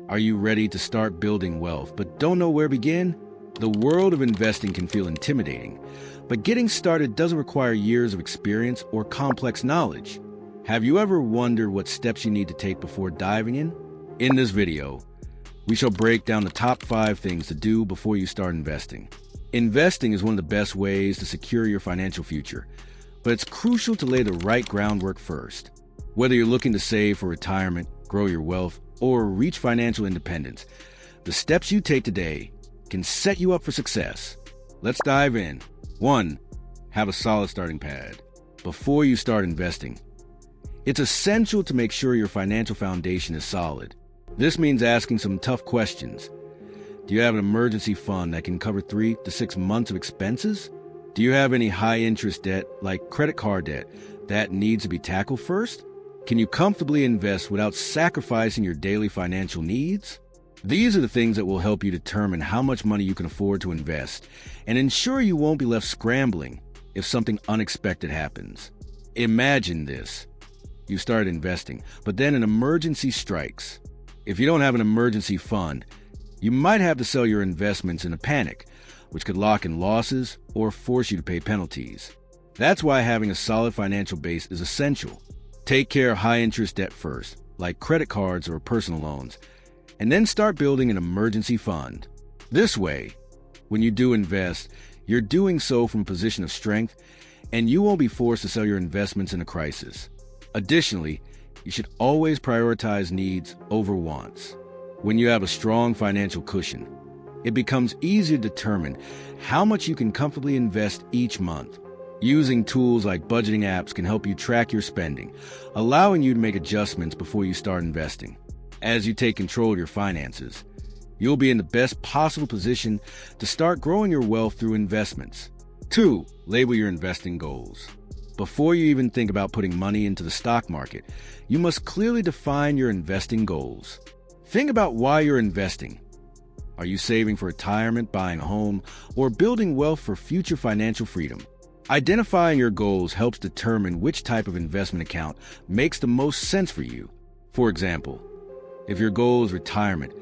Are you ready to start building wealth but don't know where to begin? The world of investing can feel intimidating, but getting started doesn't require years of experience or complex knowledge. Have you ever wondered what steps you need to take before diving in? In this video, we shall break down the top 5 things to do before you start investing. Investing is one of the best ways to secure your financial future, but it's crucial to lay the right groundwork first. Whether you're looking to save for retirement, grow your wealth, or reach financial independence, the steps you take today can set you up for success. Let's dive in. 1. Have a solid starting pad. Before you start investing, it's essential to make sure your financial foundation is solid. This means asking some tough questions. Do you have an emergency fund that can cover 3 to 6 months of expenses? Do you have any high-interest debt, like credit card debt, that needs to be tackled first? Can you comfortably invest without sacrificing your daily financial needs? These are the things that will help you determine how much money you can afford to invest and ensure you won't be left scrambling if something unexpected happens. Imagine this. You start investing, but then an emergency strikes. If you don't have an emergency fund, you might have to sell your investments in a panic, which could lock in losses or force you to pay penalties. That's why having a solid financial base is essential. Take care of high-interest debt first, like credit cards or personal loans, and then start building an emergency fund. This way, when you do invest, you're doing so from a position of strength, and you won't be forced to sell your investments in a crisis. Additionally, you should always prioritize needs over wants. When you have a strong financial cushion, it becomes easier to determine how much you can comfortably invest each month. Using tools like budgeting apps can help you track your spending, allowing you to make adjustments before you start investing. As you take control of your finances, you'll be in the best possible position to start growing your wealth through investments. 2. Label your investing goals. Before you even think about putting money into the stock market, you must clearly define your investing goals. Think about why you're investing. Are you saving for retirement, buying a home, or building wealth for future financial freedom? Identifying your goals helps determine which type of investment account makes the most sense for you. For example, if your goal is retirement,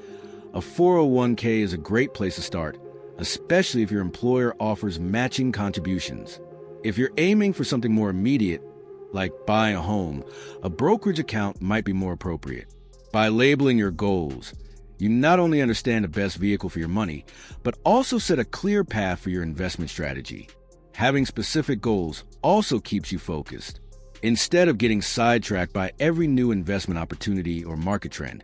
a 401k is a great place to start, especially if your employer offers matching contributions. If you're aiming for something more immediate, like buying a home, a brokerage account might be more appropriate. By labeling your goals, you not only understand the best vehicle for your money, but also set a clear path for your investment strategy. Having specific goals also keeps you focused. Instead of getting sidetracked by every new investment opportunity or market trend,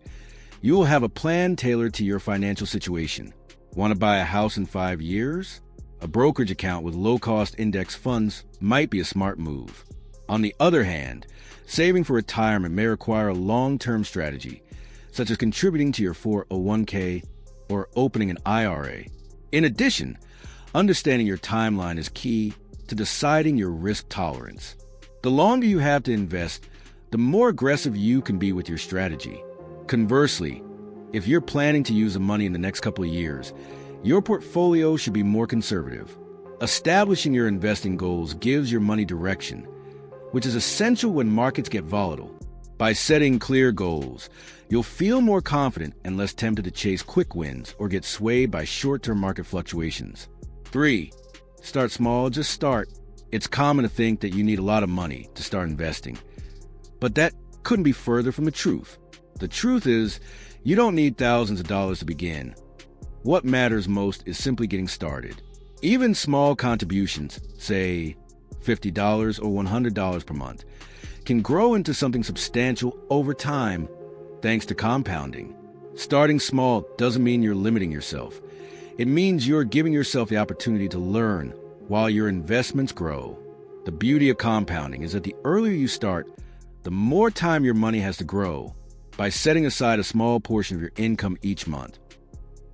you will have a plan tailored to your financial situation. Want to buy a house in 5 years? A brokerage account with low-cost index funds might be a smart move. On the other hand, saving for retirement may require a long-term strategy, such as contributing to your 401k or opening an IRA. In addition, understanding your timeline is key to deciding your risk tolerance. The longer you have to invest, the more aggressive you can be with your strategy. Conversely, if you're planning to use the money in the next couple of years, your portfolio should be more conservative. Establishing your investing goals gives your money direction, which is essential when markets get volatile. By setting clear goals, you'll feel more confident and less tempted to chase quick wins or get swayed by short-term market fluctuations. 3. Start small, just start. It's common to think that you need a lot of money to start investing, but that couldn't be further from the truth. The truth is, you don't need thousands of dollars to begin. What matters most is simply getting started. Even small contributions, say $50 or $100 per month, can grow into something substantial over time thanks to compounding. Starting small doesn't mean you're limiting yourself. It means you're giving yourself the opportunity to learn while your investments grow. The beauty of compounding is that the earlier you start, the more time your money has to grow. By setting aside a small portion of your income each month,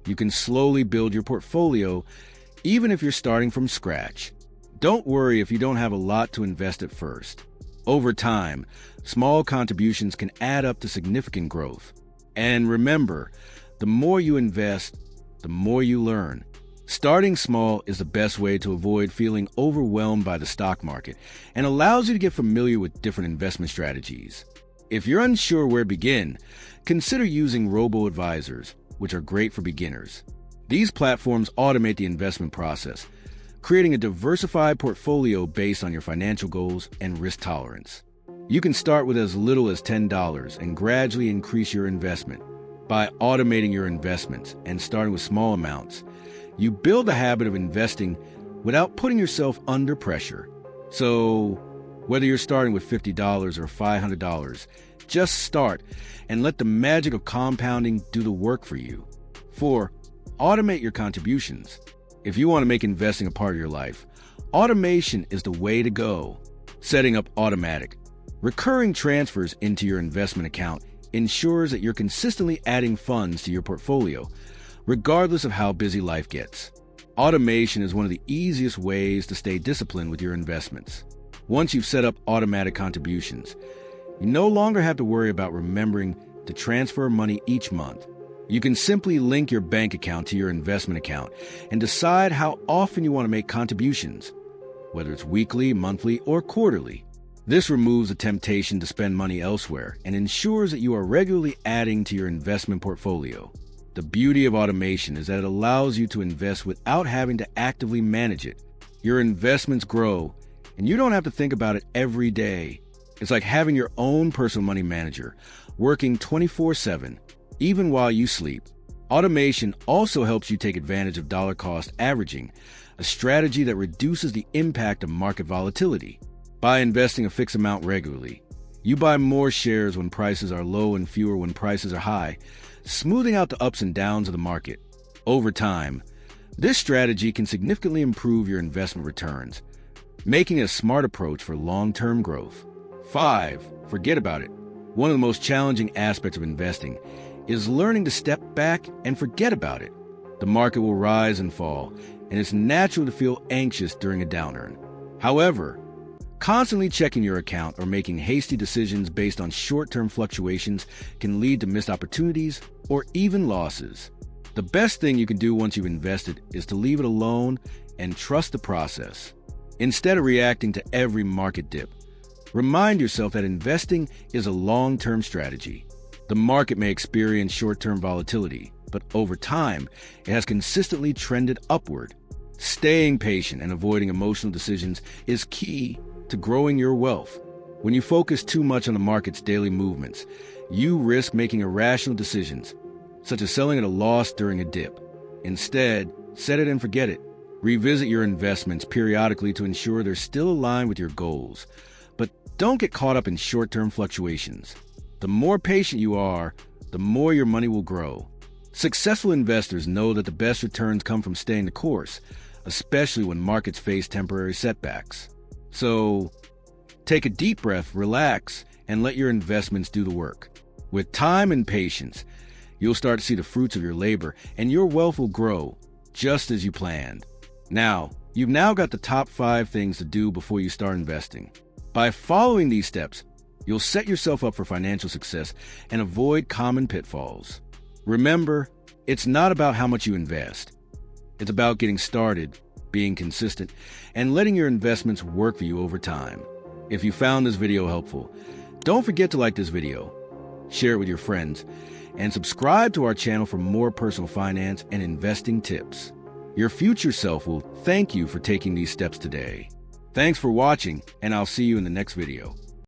you can slowly build your portfolio even if you're starting from scratch. Don't worry if you don't have a lot to invest at first. Over time, small contributions can add up to significant growth. And remember, the more you invest, the more you learn. Starting small is the best way to avoid feeling overwhelmed by the stock market and allows you to get familiar with different investment strategies. If you're unsure where to begin, consider using robo-advisors, which are great for beginners. These platforms automate the investment process, creating a diversified portfolio based on your financial goals and risk tolerance. You can start with as little as $10 and gradually increase your investment. By automating your investments and starting with small amounts, you build a habit of investing without putting yourself under pressure. So, whether you're starting with $50 or $500, just start and let the magic of compounding do the work for you. 4. Automate your contributions. If you want to make investing a part of your life, automation is the way to go. Setting up automatic, recurring transfers into your investment account ensures that you're consistently adding funds to your portfolio, regardless of how busy life gets. Automation is one of the easiest ways to stay disciplined with your investments. Once you've set up automatic contributions, you no longer have to worry about remembering to transfer money each month. You can simply link your bank account to your investment account and decide how often you want to make contributions, whether it's weekly, monthly, or quarterly. This removes the temptation to spend money elsewhere and ensures that you are regularly adding to your investment portfolio. The beauty of automation is that it allows you to invest without having to actively manage it. Your investments grow, and you don't have to think about it every day. It's like having your own personal money manager, working 24/7, even while you sleep. Automation also helps you take advantage of dollar-cost averaging, a strategy that reduces the impact of market volatility. By investing a fixed amount regularly, you buy more shares when prices are low and fewer when prices are high, smoothing out the ups and downs of the market. Over time, this strategy can significantly improve your investment returns, making it a smart approach for long-term growth. 5. Forget about it. One of the most challenging aspects of investing is learning to step back and forget about it. The market will rise and fall, and it's natural to feel anxious during a downturn. However, constantly checking your account or making hasty decisions based on short-term fluctuations can lead to missed opportunities or even losses. The best thing you can do once you've invested is to leave it alone and trust the process. Instead of reacting to every market dip, remind yourself that investing is a long-term strategy. The market may experience short-term volatility, but over time, it has consistently trended upward. Staying patient and avoiding emotional decisions is key to growing your wealth. When you focus too much on the market's daily movements, you risk making irrational decisions, such as selling at a loss during a dip. Instead, set it and forget it. Revisit your investments periodically to ensure they're still aligned with your goals. But don't get caught up in short-term fluctuations. The more patient you are, the more your money will grow. Successful investors know that the best returns come from staying the course, especially when markets face temporary setbacks. So, take a deep breath, relax, and let your investments do the work. With time and patience, you'll start to see the fruits of your labor, and your wealth will grow, just as you planned. Now, you've got the top 5 things to do before you start investing. By following these steps, you'll set yourself up for financial success and avoid common pitfalls. Remember, it's not about how much you invest. It's about getting started, being consistent, and letting your investments work for you over time. If you found this video helpful, don't forget to like this video, share it with your friends, and subscribe to our channel for more personal finance and investing tips. Your future self will thank you for taking these steps today. Thanks for watching, and I'll see you in the next video.